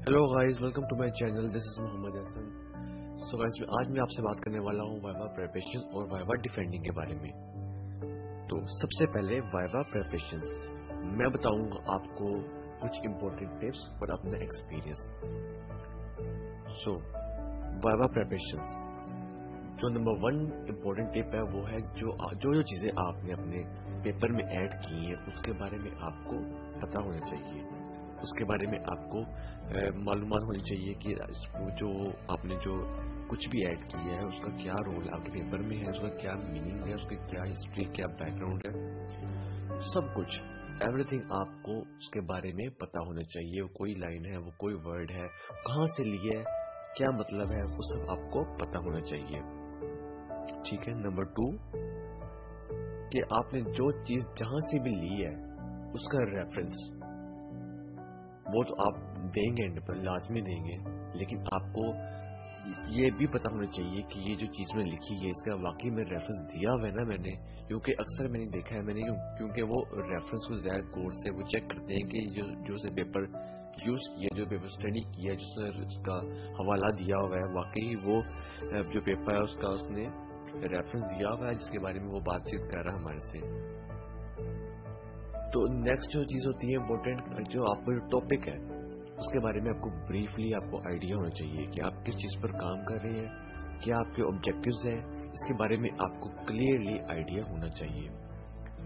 Hello guys, welcome to my channel. This is Mohammad Hasan. So guys, आज मैं आपसे बात करने वाला हूँ वाइवा प्रिपरेशन और वाइवा डिफेंडिंग के बारे में। तो सबसे पहले वाइवा प्रिपरेशन मैं बताऊंगा आपको कुछ इंपॉर्टेंट टिप्स और अपना एक्सपीरियंस। सो वाइवा प्रिपरेशन, जो नंबर 1 इम्पोर्टेंट टिप है वो है जो चीजें आपने अपने पेपर में ऐड की हैं उसके बारे में आपको पता होना चाहिए। उसके बारे में आपको मालूमात होनी चाहिए कि जो आपने जो कुछ भी ऐड किया है उसका क्या रोल आपके पेपर में है, उसका क्या मीनिंग है, उसकी क्या हिस्ट्री, क्या बैकग्राउंड है, सब कुछ एवरीथिंग आपको उसके बारे में पता होना चाहिए। वो कोई लाइन है, वो कोई वर्ड है, कहाँ से लिए, क्या मतलब है, वो सब आपको पता होना चाहिए। ठीक है। नंबर 2 कि आपने जो चीज जहां से भी ली है उसका रेफरेंस वो तो आप देंगे, एंड पर लाजमी देंगे, लेकिन आपको ये भी पता होना चाहिए कि ये जो चीज में लिखी है इसका वाकई में रेफरेंस दिया हुआ है ना मैंने। क्योंकि अक्सर मैंने देखा है क्योंकि वो रेफरेंस को ज्यादा गौर से वो चेक करते हैं कि जो से पेपर यूज किया, जो पेपर स्टडी किया, जो सर उसका हवाला दिया हुआ है, वाकई वो जो पेपर है उसका उसने रेफरेंस दिया हुआ है जिसके बारे में वो बातचीत कर रहा है हमारे से। तो नेक्स्ट जो चीज होती है इम्पोर्टेंट, जो आपका जो टॉपिक है उसके बारे में आपको ब्रीफली आपको आइडिया होना चाहिए कि आप किस चीज पर काम कर रहे हैं, क्या आपके ऑब्जेक्टिव्स हैं, इसके बारे में आपको क्लियरली आइडिया होना चाहिए।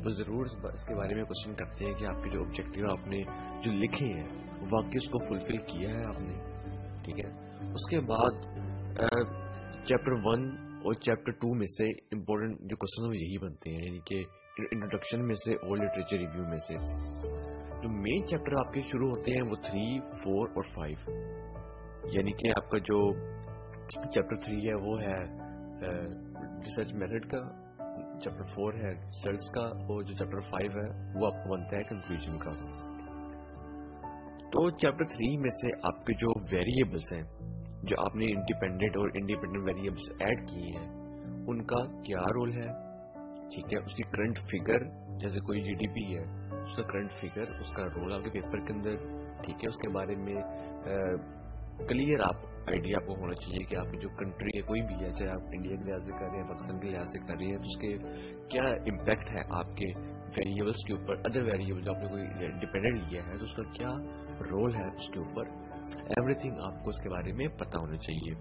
तो जरूर इसके बारे में क्वेश्चन करते हैं कि आपके जो ऑब्जेक्टिव आपने जो लिखे हैं वाकई उसको फुलफिल किया है आपने। ठीक है। उसके बाद चैप्टर 1 और चैप्टर 2 में से इम्पोर्टेंट जो क्वेश्चन वो यही बनते हैं, यानी कि इंट्रोडक्शन में से और लिटरेचर रिव्यू में से जो मेन चैप्टर आपके शुरू होते हैं वो 3, 4 और 5। यानी कि आपका जो चैप्टर 3 है वो है रिसर्च मेथड का, चैप्टर 4 है रिजल्ट्स का, और जो चैप्टर 5 है वो आपको बनता है कंक्लूजन का। तो चैप्टर 3 में से आपके जो वेरिएबल्स हैं, जो आपने इंडिपेंडेंट और इंडिपेंडेंट वेरिएबल्स ऐड किए हैं, उनका क्या रोल है। ठीक है। उसकी करंट फिगर, जैसे कोई जीडीपी है उसका करंट फिगर, उसका रोल आपके पेपर के अंदर। ठीक है। उसके बारे में क्लियर आप आइडिया आपको होना चाहिए कि आपकी जो कंट्री है कोई भी है, चाहे आप इंडिया के लिहाज से कर रहे हैं, पाकिस्तान के लिहाज से कर रहे हैं, तो उसके क्या इम्पैक्ट है आपके वेरिएबल्स के ऊपर, अदर वेरिएबल जो आपने कोई डिपेंडेंट लिया है तो उसका क्या रोल है उसके ऊपर। एवरीथिंग आपको उसके बारे में पता होना चाहिए।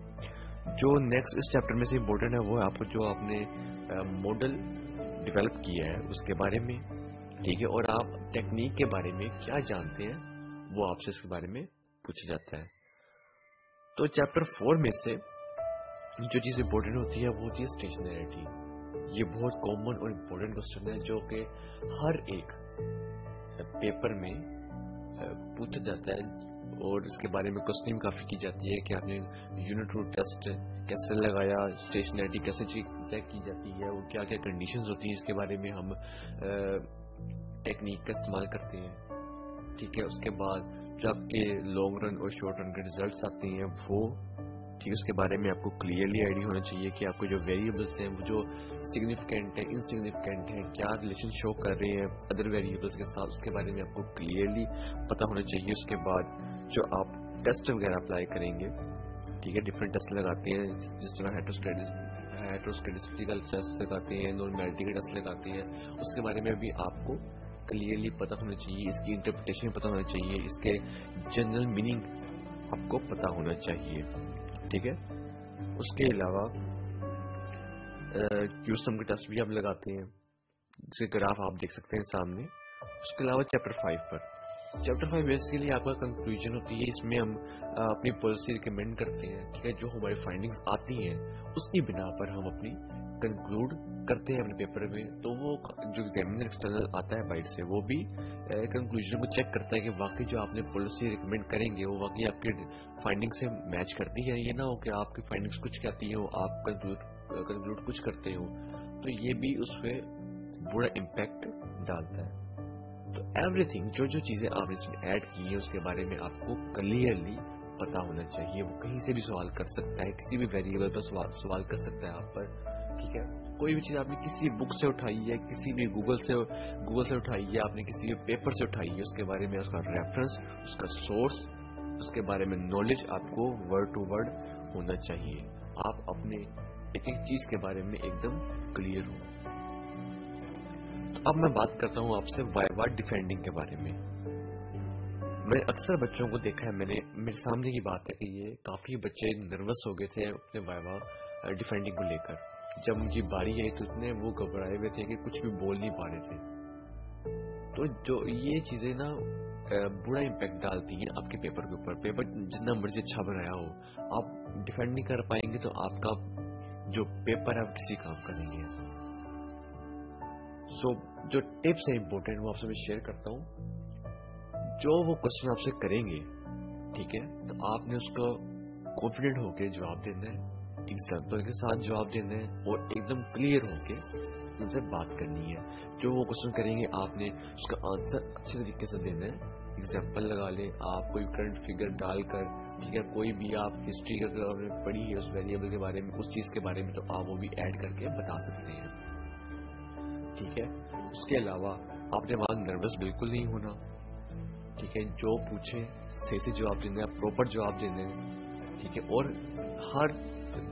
जो नेक्स्ट इस चैप्टर में से इम्पोर्टेंट है वो है आपको जो आपने मॉडल डेवलप किया है उसके बारे में। ठीक है। और आप टेक्निक के बारे में क्या जानते हैं वो आपसे इसके बारे में पूछा जाता है। तो चैप्टर 4 में से जो चीज इंपॉर्टेंट होती है वो होती है स्टेशनरिटी। ये बहुत कॉमन और इम्पोर्टेंट क्वेश्चन है जो कि हर एक पेपर में पूछा जाता है, और इसके बारे में क्वेश्चनिंग काफी की जाती है कि आपने यूनिट रूट टेस्ट कैसे लगाया, स्टेशनरिटी कैसे चेक की जाती है, और क्या क्या कंडीशंस होती है, इसके बारे में हम टेक्निक का इस्तेमाल करते हैं। ठीक है। उसके बाद जो आपके लॉन्ग रन और शॉर्ट रन के रिजल्ट्स आते हैं वो, ठीक है, उसके बारे में आपको क्लियरली आइडिया होना चाहिए कि आपको जो वेरिएबल्स हैं वो जो सिग्निफिकेंट है, इनसिग्निफिकेंट है, क्या रिलेशन शो कर रहे हैं अदर वेरिएबल्स के साथ, उसके बारे में आपको क्लियरली पता होना चाहिए। उसके बाद जो आप टेस्ट वगैरह अप्लाई करेंगे, ठीक है, डिफरेंट टेस्ट लगाते हैं, जिस तरह हेट्रोस्टेटिस्टिकल टेस्ट लगाते हैं, नॉर्मैलिटी के टेस्ट लगाते हैं, उसके बारे में भी आपको क्लियरली पता होना चाहिए, इसकी इंटरप्रिटेशन पता होना चाहिए, इसके जनरल मीनिंग आपको पता होना चाहिए। ठीक है। उसके अलावा क्यूसम के टेस्ट भी आप लगाते हैं, जिसके ग्राफ आप देख सकते हैं सामने। उसके अलावा चैप्टर 5 बेसिकली आपका कंक्लूजन होती है। इसमें हम अपनी पॉलिसी रिकमेंड करते हैं। ठीक है। जो हमारी फाइंडिंग्स आती हैं उसकी बिना पर हम अपनी कंक्लूड करते हैं अपने पेपर में। तो वो जो एग्जामिनर एक्सटर्नल आता है बाइट से, वो भी कंक्लूजन को चेक करता है कि वाकई जो आपने पॉलिसी रिकमेंड करेंगे वो वाकई आपके फाइंडिंग से मैच करती है। ये ना हो कि आपकी फाइंडिंग्स कुछ कहती हो, आप कंक्लूड कुछ करते हो, तो ये भी उस पर बुरा इम्पैक्ट डालता है। तो एवरीथिंग जो चीजें आपने इसमें ऐड की है उसके बारे में आपको क्लियरली पता होना चाहिए। वो कहीं से भी सवाल कर सकता है, किसी भी वेरिएबल पर सवाल कर सकता है आप पर। ठीक है। कोई भी चीज आपने किसी बुक से उठाई है, किसी भी गूगल से उठाई है, आपने किसी भी पेपर से उठाई है, उसके बारे में उसका रेफरेंस, उसका सोर्स, اس کے بارے میں نالج آپ کو ورڈ ٹو ورڈ ہونا چاہیے. آپ اپنے ایک ایک چیز کے بارے میں ایک دم کلیئر ہو. تو اب میں بات کرتا ہوں آپ سے وائوا ڈیفینڈنگ کے بارے میں. میں اکثر بچوں کو دیکھا ہے, میرے سامنے کی بات ہے کہ یہ کافی بچے نروس ہو گئے تھے اپنے وائوا ڈیفینڈنگ کو لے کر. جب مجھے باری آئی تو اتنے وہ گھبرائے ہوئے تھے کہ کچھ بھی بول نہیں پا رہے تھے. تو جو یہ چیزیں نا برا امپیکٹ ڈالتی ہیں آپ کے پیپر کے اوپر. پیپر جتنا مرضی اچھا بنایا ہو, آپ ڈیفینڈ نہیں کر پائیں گے تو آپ کا جو پیپر ہے وہ کسی کام کا نہیں ہے. سو جو ٹپس ہیں امپورٹنٹ وہ آپ سے میں شیئر کرتا ہوں. جو وہ کوشچن آپ سے کریں گے, ٹھیک ہے, تو آپ نے اس کو کانفیڈنٹ ہو کے جواب دینا ہے, ایگزامپل کے ساتھ جواب دینا ہے, اور ایک دم کلیئر ہو کے ان سے بات کرنی ہے. جو وہ کوشچن کریں گے آپ نے اس کا آنسر اچھے طریقے سے دینا ہے. ایگزامپل لگا لیں آپ, کوئی کرنٹ فگر ڈال کر, ٹھیک ہے, کوئی بھی آپ ہسٹری اگر آپ نے پڑھی ہے اس ویریبل کے بارے میں, اس چیز کے بارے میں, تو آپ وہ بھی ایڈ کر کے بتا سکتے ہیں. ٹھیک ہے. اس کے علاوہ آپ نے وہاں نروس بالکل نہیں ہونا. ٹھیک ہے, جو پوچھے صحیح سے جواب دینا ہے, پراپر جواب دینا ہے. ٹھیک ہے, اور ہر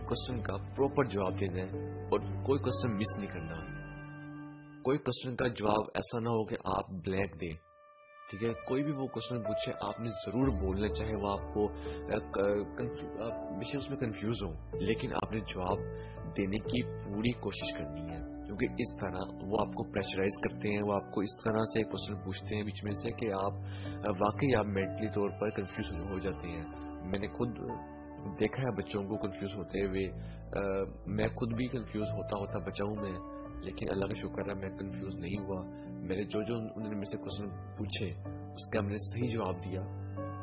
کوشچن کا پراپر جواب دینا ہے, اور کوئی کوشچن مس نہیں کرنا. کوئی کوشچن کا جواب ایسا نہ ہو کہ آپ بلینک دیں. ٹھیک ہے, کوئی بھی وہ کوشچن پوچھے آپ نے ضرور بولنا, چاہے وہ آپ کو اس میں کنفیوز ہو, لیکن آپ نے جواب دینے کی پوری کوشش کرنی ہے. کیونکہ اس طرح وہ آپ کو پریشرائز کرتے ہیں, وہ آپ کو اس طرح سے کوشچن پوچھتے ہیں بیچ میں سے کہ آپ واقعی آپ مینٹلی طور پر کنفیوز ہو جاتے ہیں. میں نے خود دیکھا ہے بچوں کو کنفیوز ہوتے ہوئے. میں خود بھی کنفیوز ہوتا بچا ہوں میں, لیکن اللہ کا شکر ہے میں کنفیوز نہیں ہوا. میں نے جو انہوں نے مجھ سے کوشچن پوچھے اس کا میں نے صحیح جواب دیا.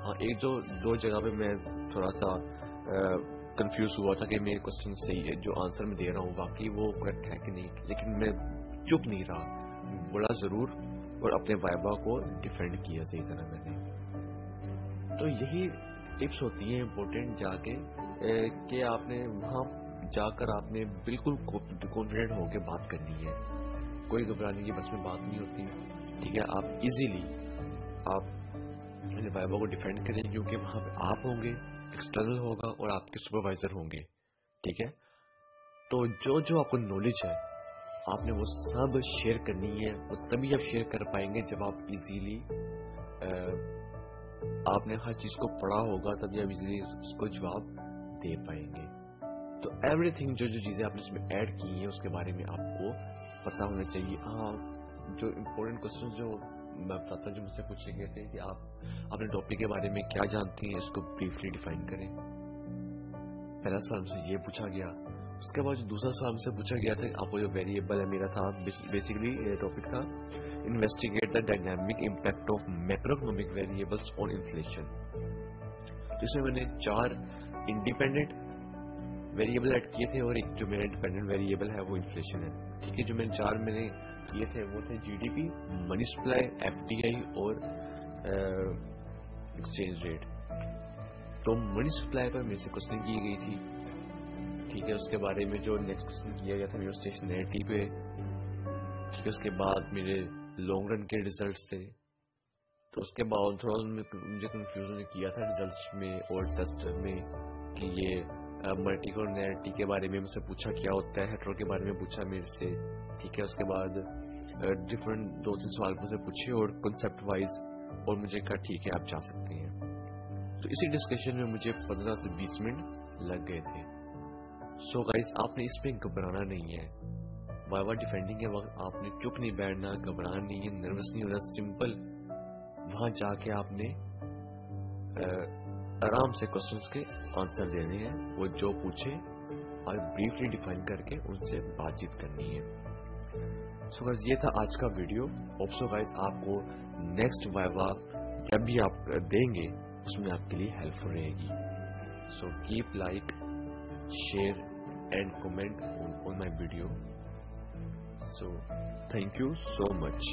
ہاں, ایک دو جگہ پہ میں تھوڑا سا کنفیوز ہوا تھا کہ میرے کوشچن صحیح ہے, جو آنسر میں دے رہا ہوں واقعی وہ کریکٹ ہے کہ نہیں, لیکن میں چپ نہیں رہا, بولا ضرور, اور اپنے وائبا کو ڈیفینڈ کیا صحیح طرح میں نے. تو یہی ٹپس ہوتی ہیں امپورٹنٹ جا کے, کہ آپ نے وہاں جا کر آپ نے بالکل کانفیڈنٹ ہو کے بات کرنی ہے. کوئی گھبرانے کی بس میں بات نہیں ہوتی. ٹھیک ہے, آپ ایزیلی آپ اپنے وائبا کو ڈیفینڈ کریں, کیونکہ وہاں پہ آپ ہوں گے, ایکسٹرنل ہوگا, اور آپ کے سپروائزر ہوں گے. ٹھیک ہے, تو جو آپ کو نالج ہے آپ نے وہ سب شیئر کرنی ہے. وہ تبھی آپ شیئر کر پائیں گے جب آپ ایزیلی آپ نے ہر چیز کو پڑھا ہوگا, تبھی آپ ایزیلی اس کو جواب دے پائیں گے. تو ایوری تھنگ جو چیزیں آپ نے اس میں ایڈ کی ہیں اس کے بارے میں آپ کو پتا ہونا چاہیے. ہاں, جو امپورٹنٹ کوشچن جو میں بتاتا ہوں جو مجھ سے پوچھے گئے تھے کہ آپ اپنے ٹاپک کے بارے میں کیا جانتے ہیں, اس کو بریفلی ڈیفائن کریں. پہلا سوال مجھ سے یہ پوچھا گیا. اس کے بعد جو دوسرا سوال مجھ سے پوچھا گیا تھا, آپ کو جو ویریبل ہے میرا تھا, بیسیکلی ٹاپک تھا investigate the dynamic impact of macro economic variables on inflation. جس میں میں نے 4 انڈیپینڈنٹ ویریبل ایڈ کیے تھے, اور ایک جو میرا ڈیپینڈنٹ ویریبل ہے وہ انفلیشن ہے. ٹھیک ہے, جو میں نے 4 میں نے کیے تھے وہ تھے G D P, money supply, F D I, اور ایکسچینج ریٹ. تو منی سپلائی پر میرے سے کوشچن کی گئی تھی. ٹھیک ہے, اس کے بارے میں جو نیکسٹ کوشچن کیا گیا تھا میرے اسٹیشنریٹی پہ. ٹھیک ہے, اس کے بعد میرے لانگ رن کے ریزلٹس تھے. تو اس کے بعد تھوڑا مجھے کنفیوژن کیا تھا ریزلٹس میں اور ٹیسٹ میں کہ یہ ملٹیکولرٹی کے بارے میں مجھ سے پوچھا کیا ہوتا ہے, ہیٹرو کے بارے میں پوچھا میرے سے. ٹھیک ہے, اس کے بعد ڈفرنٹ 2-3 سوال مجھ سے پوچھے اور کنسپٹ وائز, اور مجھے کہا ٹھیک ہے آپ جا سکتے ہیں. تو اسی ڈسکشن میں مجھے 15 سے 20 منٹ لگ گئے تھے. سو گائز, آپ نے اس پہ گھبرانا نہیں ہے. وائوا ڈیفینڈنگ کے وقت آپ نے چپ نہیں بیٹھنا, گھبرانا نہیں ہے, نروس نہیں ہونا. سمپل وہاں جا کے آپ نے آرام سے کوشچنس کے آنسر دینے ہیں. وہ جو پوچھے اور بریفلی ڈیفائن کر کے ان سے بات چیت کرنی ہے. سو گائز, یہ تھا آج کا ویڈیو. ہوپ سو گائز آپ کو نیکسٹ وائوا جب بھی آپ دیں گے اس میں آپ کے لیے ہیلپ فل رہے گی. So keep like, share and comment on my video. So thank you so much.